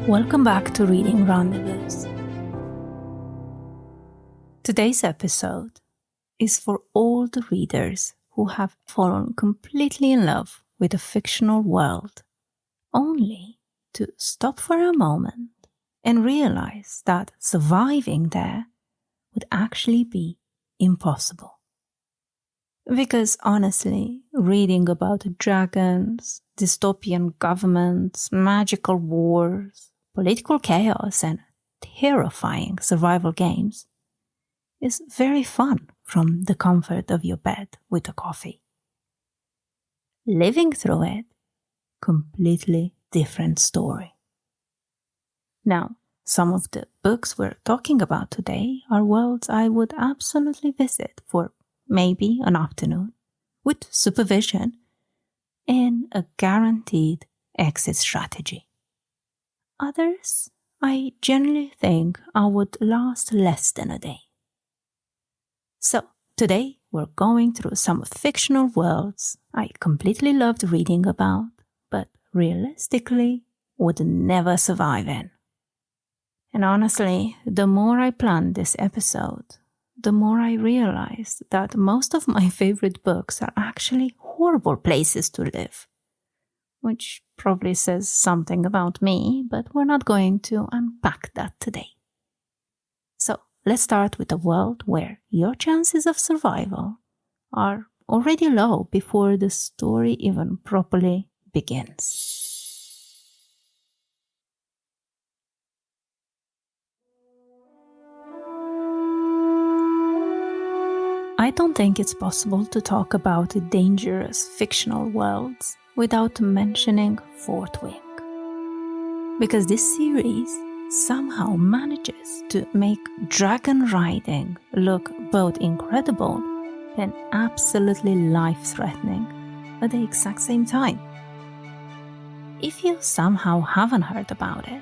Welcome back to Reading Rendezvous. Today's episode is for all the readers who have fallen completely in love with a fictional world, only to stop for a moment and realize that surviving there would actually be impossible. Because honestly, reading about dragons, dystopian governments, magical wars, political chaos, and terrifying survival games is very fun from the comfort of your bed with a coffee. Living through it, completely different story. Now, some of the books we're talking about today are worlds I would absolutely visit for maybe an afternoon, with supervision and a guaranteed exit strategy. Others, I generally think I would last less than a day. So, today we're going through some fictional worlds I completely loved reading about, but realistically would never survive in. And honestly, the more I planned this episode, the more I realized that most of my favorite books are actually horrible places to live. Which probably says something about me, but we're not going to unpack that today. So let's start with a world where your chances of survival are already low before the story even properly begins. I don't think it's possible to talk about dangerous fictional worlds without mentioning Fourth Wing. Because this series somehow manages to make dragon riding look both incredible and absolutely life-threatening at the exact same time. If you somehow haven't heard about it,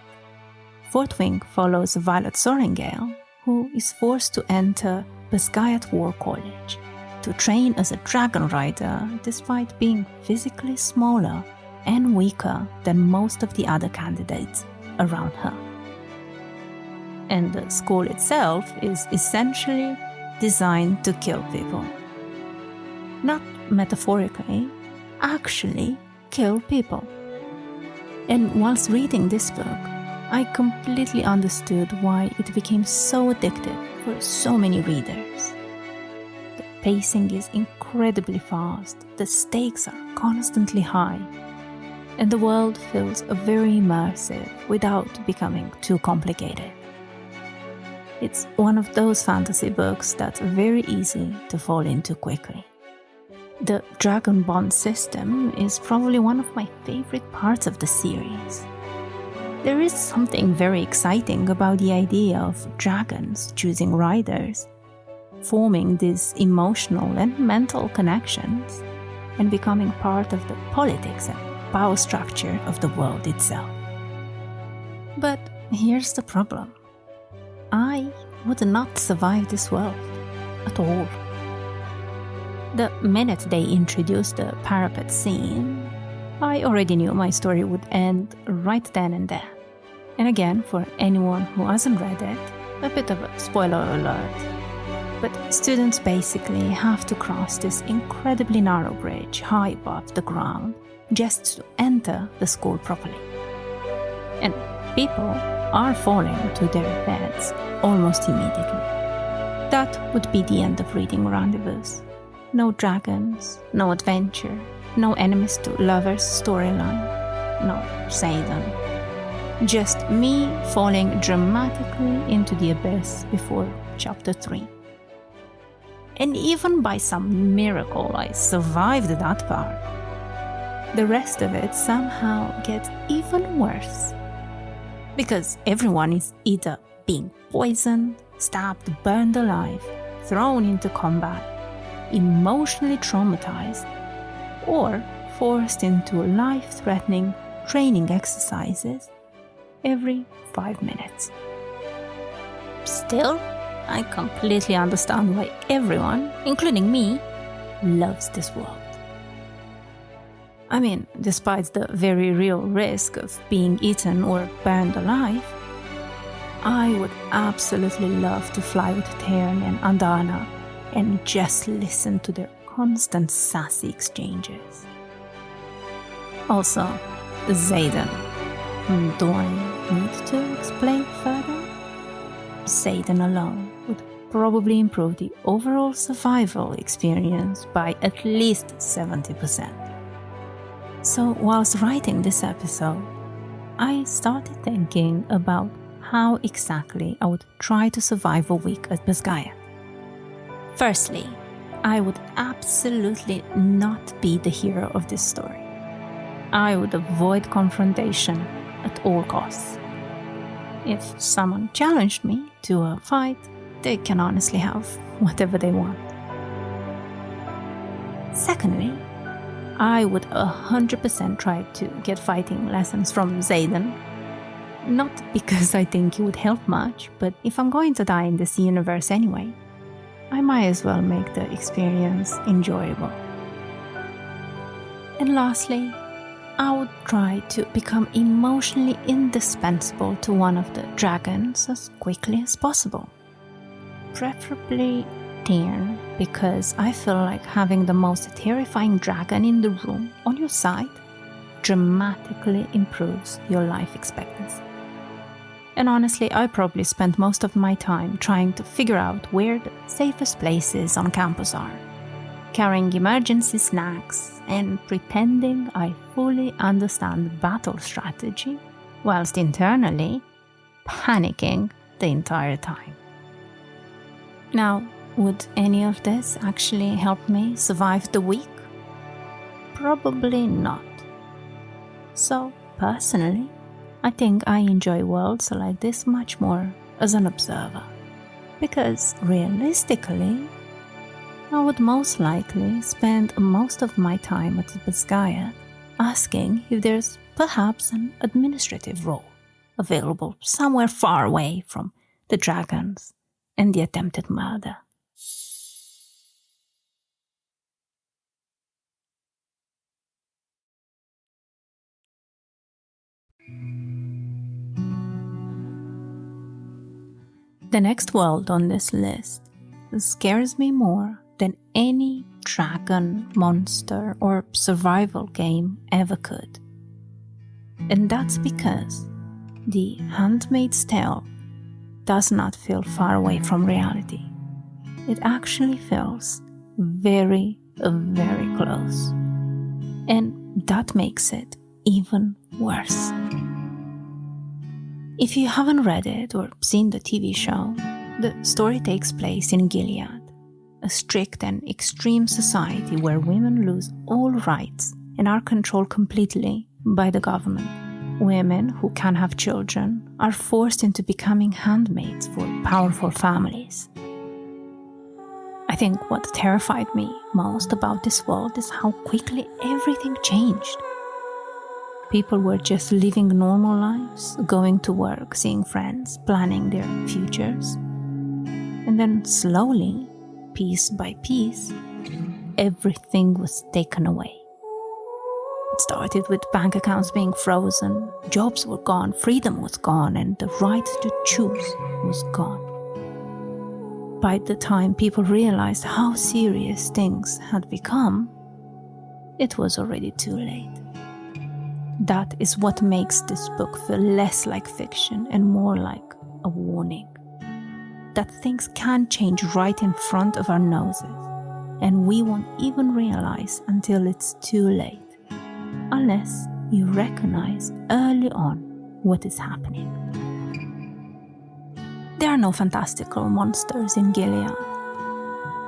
Fourth Wing follows Violet Sorrengail, who is forced to enter Basgiath War College to train as a dragon rider despite being physically smaller and weaker than most of the other candidates around her. And the school itself is essentially designed to kill people. Not metaphorically, actually kill people. And whilst reading this book, I completely understood why it became so addictive for so many readers. The pacing is incredibly fast, the stakes are constantly high, and the world feels very immersive without becoming too complicated. It's one of those fantasy books that's very easy to fall into quickly. The Dragon Bond system is probably one of my favorite parts of the series. There is something very exciting about the idea of dragons choosing riders, forming these emotional and mental connections, and becoming part of the politics and power structure of the world itself. But here's the problem. I would not survive this world at all. The minute they introduced the parapet scene, I already knew my story would end right then and there. And again, for anyone who hasn't read it, a bit of a spoiler alert. But students basically have to cross this incredibly narrow bridge high above the ground just to enter the school properly. And people are falling to their deaths almost immediately. That would be the end of Reading Rendezvous. No dragons, no adventure, no enemies to lovers storyline, no Satan. Just me falling dramatically into the abyss before chapter 3. And even by some miracle I survived that part. The rest of it somehow gets even worse. Because everyone is either being poisoned, stabbed, burned alive, thrown into combat, emotionally traumatized, or forced into life-threatening training exercises every 5 minutes. Still, I completely understand why everyone, including me, loves this world. I mean, despite the very real risk of being eaten or burned alive, I would absolutely love to fly with Tern and Andana and just listen to their constant sassy exchanges. Also, Xaden. Do I need to explain further? Xaden alone would probably improve the overall survival experience by at least 70%. So whilst writing this episode, I started thinking about how exactly I would try to survive a week at Biscaya. Firstly, I would absolutely not be the hero of this story. I would avoid confrontation at all costs. If someone challenged me to a fight, they can honestly have whatever they want. Secondly, I would 100% try to get fighting lessons from Xaden. Not because I think it would help much, but if I'm going to die in this universe anyway, I might as well make the experience enjoyable. And lastly, I would try to become emotionally indispensable to one of the dragons as quickly as possible. Preferably Tern, because I feel like having the most terrifying dragon in the room on your side dramatically improves your life expectancy. And honestly, I probably spent most of my time trying to figure out where the safest places on campus are, carrying emergency snacks, and pretending I fully understand battle strategy, whilst internally panicking the entire time. Now, would any of this actually help me survive the week? Probably not. So, personally, I think I enjoy worlds like this much more as an observer, because realistically, I would most likely spend most of my time at Biscaya asking if there's perhaps an administrative role available somewhere far away from the dragons and the attempted murder. The next world on this list scares me more than any dragon, monster, or survival game ever could. And that's because the Handmaid's Tale does not feel far away from reality. It actually feels very, very close. And that makes it even worse. If you haven't read it or seen the TV show, the story takes place in Gilead, a strict and extreme society where women lose all rights and are controlled completely by the government. Women who can have children are forced into becoming handmaids for powerful families. I think what terrified me most about this world is how quickly everything changed. People were just living normal lives, going to work, seeing friends, planning their futures. And then slowly, piece by piece, everything was taken away. It started with bank accounts being frozen, jobs were gone, freedom was gone, and the right to choose was gone. By the time people realized how serious things had become, it was already too late. That is what makes this book feel less like fiction and more like a warning. That things can change right in front of our noses, and we won't even realize until it's too late, unless you recognize early on what is happening. There are no fantastical monsters in Gilead.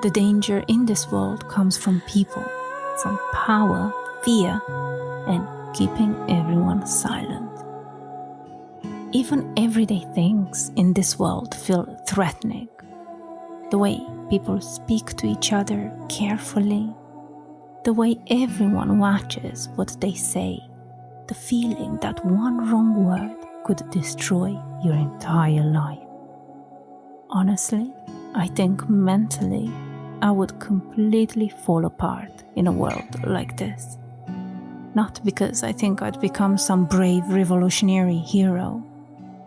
The danger in this world comes from people, from power, fear, and keeping everyone silent. Even everyday things in this world feel threatening. The way people speak to each other carefully, the way everyone watches what they say, the feeling that one wrong word could destroy your entire life. Honestly, I think mentally I would completely fall apart in a world like this. Not because I think I'd become some brave revolutionary hero,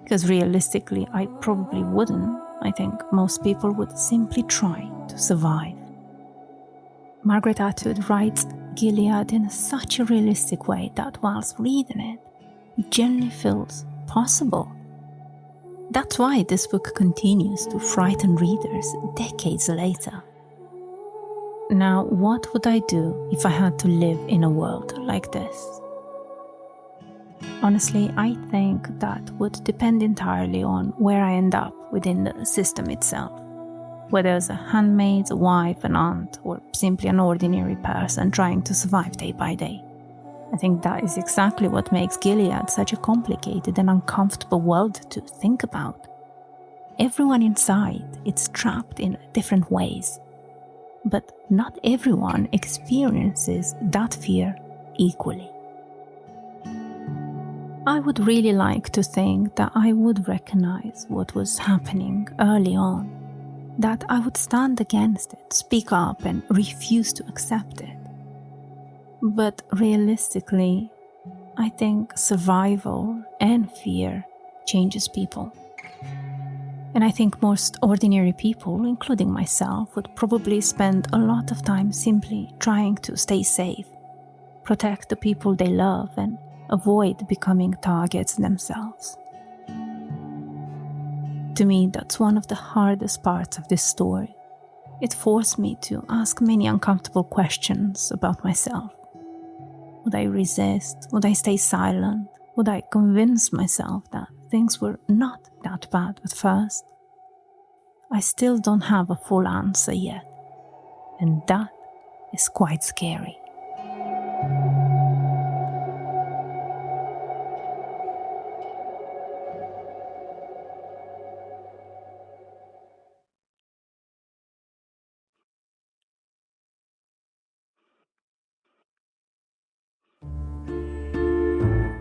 because realistically I probably wouldn't. I think most people would simply try to survive. Margaret Atwood writes Gilead in such a realistic way that whilst reading it, it genuinely feels possible. That's why this book continues to frighten readers decades later. Now, what would I do if I had to live in a world like this? Honestly, I think that would depend entirely on where I end up within the system itself. Whether as a handmaid, a wife, an aunt, or simply an ordinary person trying to survive day by day. I think that is exactly what makes Gilead such a complicated and uncomfortable world to think about. Everyone inside is trapped in different ways, but not everyone experiences that fear equally. I would really like to think that I would recognize what was happening early on, that I would stand against it, speak up, and refuse to accept it. But realistically, I think survival and fear changes people. And I think most ordinary people, including myself, would probably spend a lot of time simply trying to stay safe, protect the people they love, and avoid becoming targets themselves. To me, that's one of the hardest parts of this story. It forced me to ask many uncomfortable questions about myself. Would I resist? Would I stay silent? Would I convince myself that things were not that bad at first? I still don't have a full answer yet, and that is quite scary.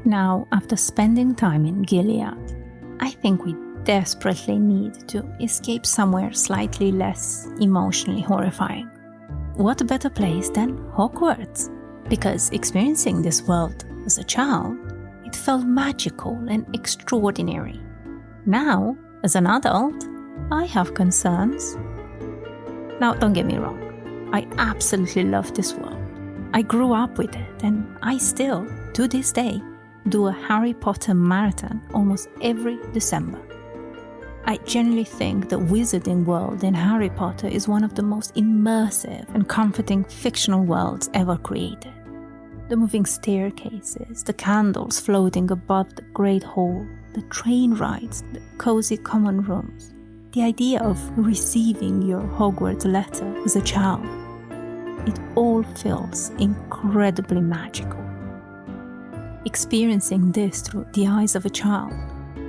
Now, after spending time in Gilead, I think we desperately need to escape somewhere slightly less emotionally horrifying. What better place than Hogwarts? Because experiencing this world as a child, it felt magical and extraordinary. Now, as an adult, I have concerns. Now, don't get me wrong, I absolutely love this world. I grew up with it, and I still, to this day, do a Harry Potter marathon almost every December. I genuinely think the wizarding world in Harry Potter is one of the most immersive and comforting fictional worlds ever created. The moving staircases, the candles floating above the Great Hall, the train rides, the cozy common rooms, the idea of receiving your Hogwarts letter as a child. It all feels incredibly magical. Experiencing this through the eyes of a child,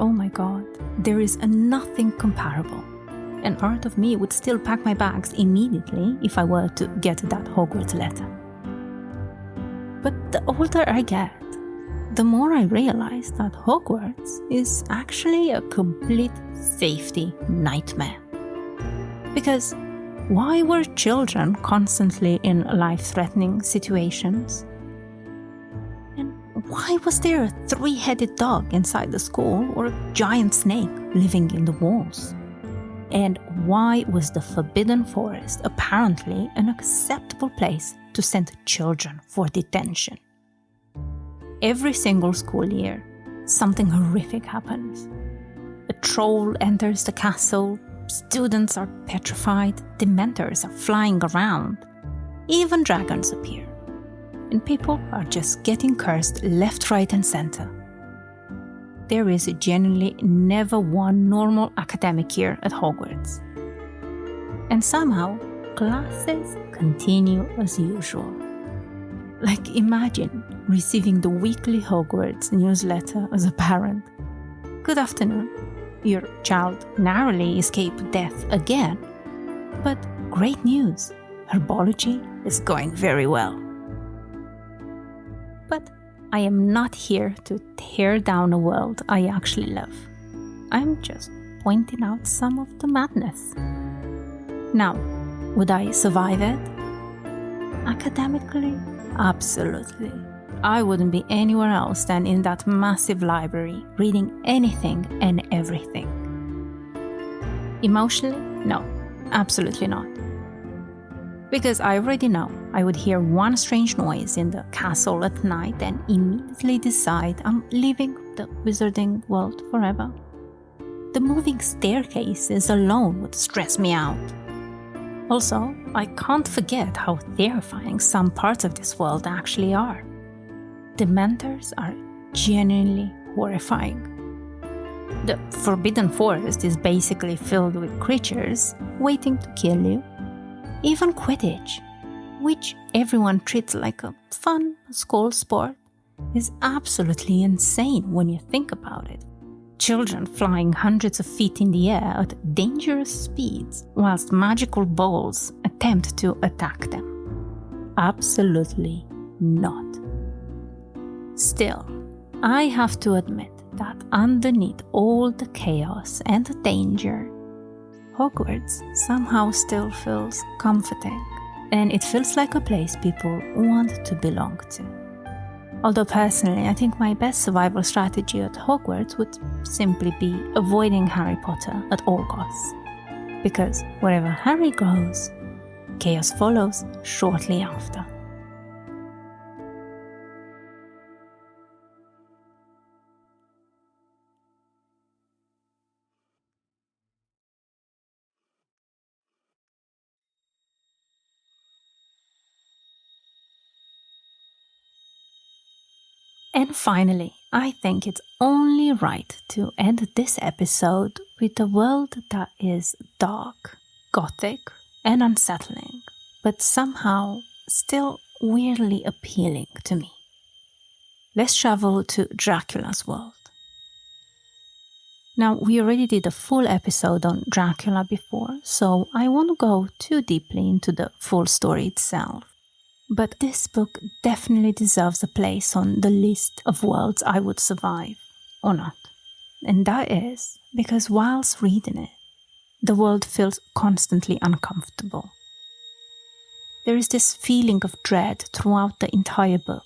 oh my god, there is nothing comparable. And part of me would still pack my bags immediately if I were to get that Hogwarts letter. But the older I get, the more I realize that Hogwarts is actually a complete safety nightmare. Because why were children constantly in life-threatening situations? Why was there a 3-headed dog inside the school or a giant snake living in the walls? And why was the Forbidden Forest apparently an acceptable place to send children for detention? Every single school year, something horrific happens. A troll enters the castle, students are petrified, dementors are flying around, even dragons appear. And people are just getting cursed left, right, and center. There is genuinely never one normal academic year at Hogwarts. And somehow, classes continue as usual. Like, imagine receiving the weekly Hogwarts newsletter as a parent. Good afternoon. Your child narrowly escaped death again. But great news, herbology is going very well. But I am not here to tear down a world I actually love. I'm just pointing out some of the madness. Now, would I survive it? Academically, absolutely. I wouldn't be anywhere else than in that massive library, reading anything and everything. Emotionally? No, absolutely not. Because I already know I would hear one strange noise in the castle at night and immediately decide I'm leaving the wizarding world forever. The moving staircases alone would stress me out. Also, I can't forget how terrifying some parts of this world actually are. Dementors are genuinely horrifying. The Forbidden Forest is basically filled with creatures waiting to kill you. Even Quidditch, which everyone treats like a fun school sport, is absolutely insane when you think about it. Children flying hundreds of feet in the air at dangerous speeds whilst magical balls attempt to attack them. Absolutely not. Still, I have to admit that underneath all the chaos and the danger, Hogwarts somehow still feels comforting, and it feels like a place people want to belong to. Although personally, I think my best survival strategy at Hogwarts would simply be avoiding Harry Potter at all costs. Because wherever Harry goes, chaos follows shortly after. And finally, I think it's only right to end this episode with a world that is dark, gothic, and unsettling, but somehow still weirdly appealing to me. Let's travel to Dracula's world. Now, we already did a full episode on Dracula before, so I won't go too deeply into the full story itself. But this book definitely deserves a place on the list of worlds I would survive, or not. And that is because whilst reading it, the world feels constantly uncomfortable. There is this feeling of dread throughout the entire book.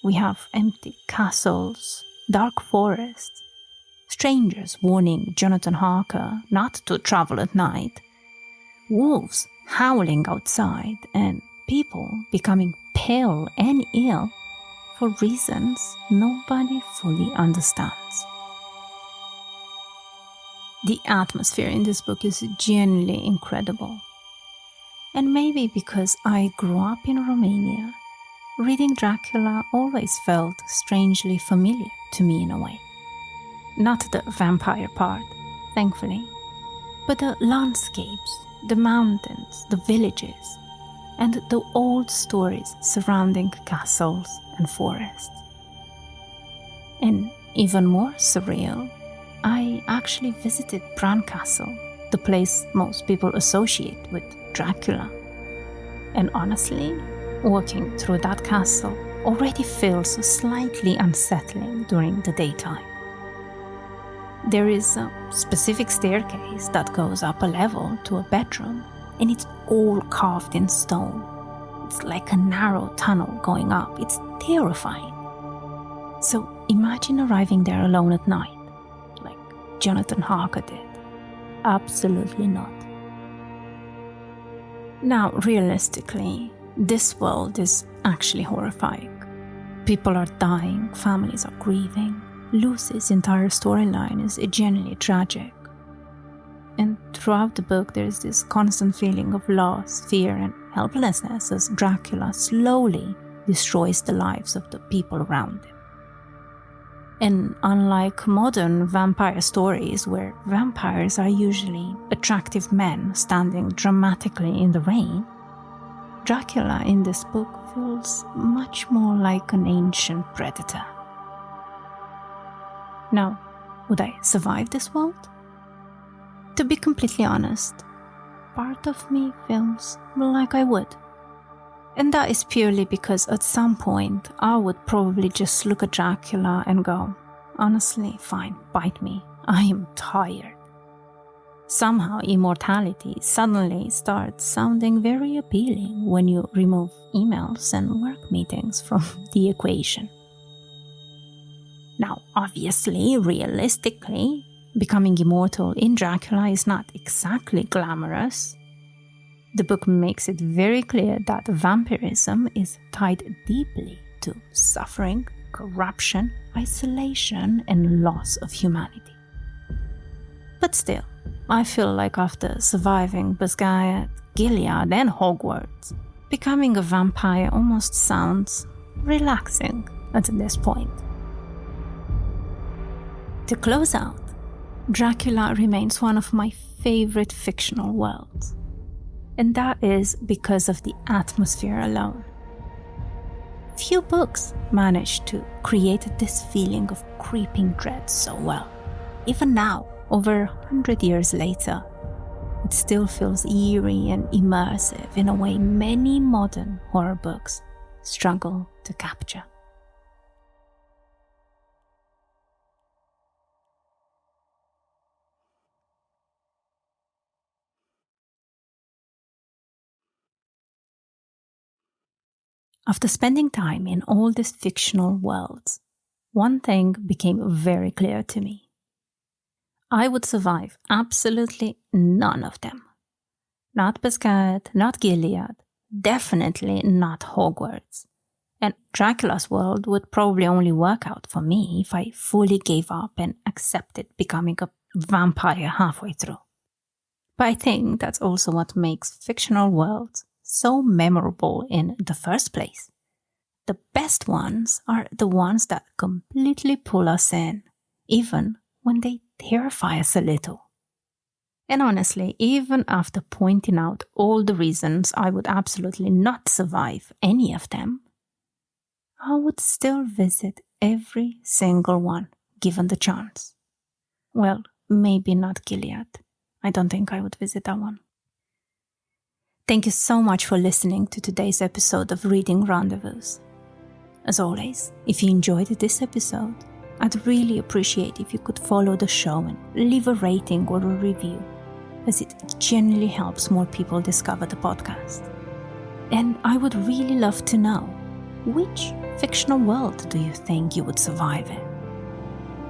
We have empty castles, dark forests, strangers warning Jonathan Harker not to travel at night, wolves howling outside, and people becoming pale and ill for reasons nobody fully understands. The atmosphere in this book is genuinely incredible. And maybe because I grew up in Romania, reading Dracula always felt strangely familiar to me in a way. Not the vampire part, thankfully, but the landscapes, the mountains, the villages, and the old stories surrounding castles and forests. And even more surreal, I actually visited Bran Castle, the place most people associate with Dracula. And honestly, walking through that castle already feels slightly unsettling during the daytime. There is a specific staircase that goes up a level to a bedroom, and it's all carved in stone. It's like a narrow tunnel going up. It's terrifying. So imagine arriving there alone at night, like Jonathan Harker did. Absolutely not. Now, realistically, this world is actually horrifying. People are dying, families are grieving. Lucy's entire storyline is genuinely tragic. And throughout the book, there is this constant feeling of loss, fear, and helplessness as Dracula slowly destroys the lives of the people around him. And unlike modern vampire stories, where vampires are usually attractive men standing dramatically in the rain, Dracula in this book feels much more like an ancient predator. Now, would I survive this world? To be completely honest, part of me feels like I would. And that is purely because at some point I would probably just look at Dracula and go, honestly, fine, bite me. I am tired. Somehow immortality suddenly starts sounding very appealing when you remove emails and work meetings from the equation. Now, obviously, realistically, becoming immortal in Dracula is not exactly glamorous. The book makes it very clear that vampirism is tied deeply to suffering, corruption, isolation, and loss of humanity. But still, I feel like after surviving Basgiath, Gilead, and Hogwarts, becoming a vampire almost sounds relaxing at this point. To close out, Dracula remains one of my favorite fictional worlds, and that is because of the atmosphere alone. Few books manage to create this feeling of creeping dread so well. Even now, over 100 years later, it still feels eerie and immersive in a way many modern horror books struggle to capture. After spending time in all these fictional worlds, one thing became very clear to me. I would survive absolutely none of them. Not Basgiath, not Gilead, definitely not Hogwarts. And Dracula's world would probably only work out for me if I fully gave up and accepted becoming a vampire halfway through. But I think that's also what makes fictional worlds so memorable in the first place. The best ones are the ones that completely pull us in, even when they terrify us a little. And honestly, even after pointing out all the reasons I would absolutely not survive any of them, I would still visit every single one given the chance. Well, maybe not Gilead. I don't think I would visit that one. Thank you so much for listening to today's episode of Reading Rendezvous. As always, if you enjoyed this episode, I'd really appreciate if you could follow the show and leave a rating or a review, as it genuinely helps more people discover the podcast. And I would really love to know, which fictional world do you think you would survive in?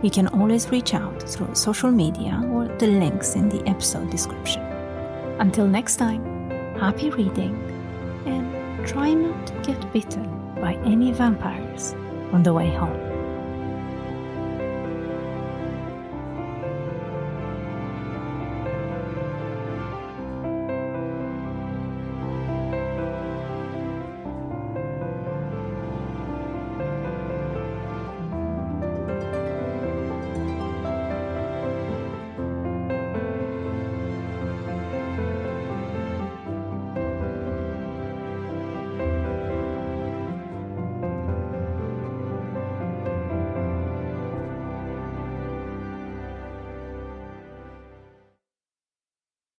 You can always reach out through social media or the links in the episode description. Until next time, happy reading, and try not to get bitten by any vampires on the way home.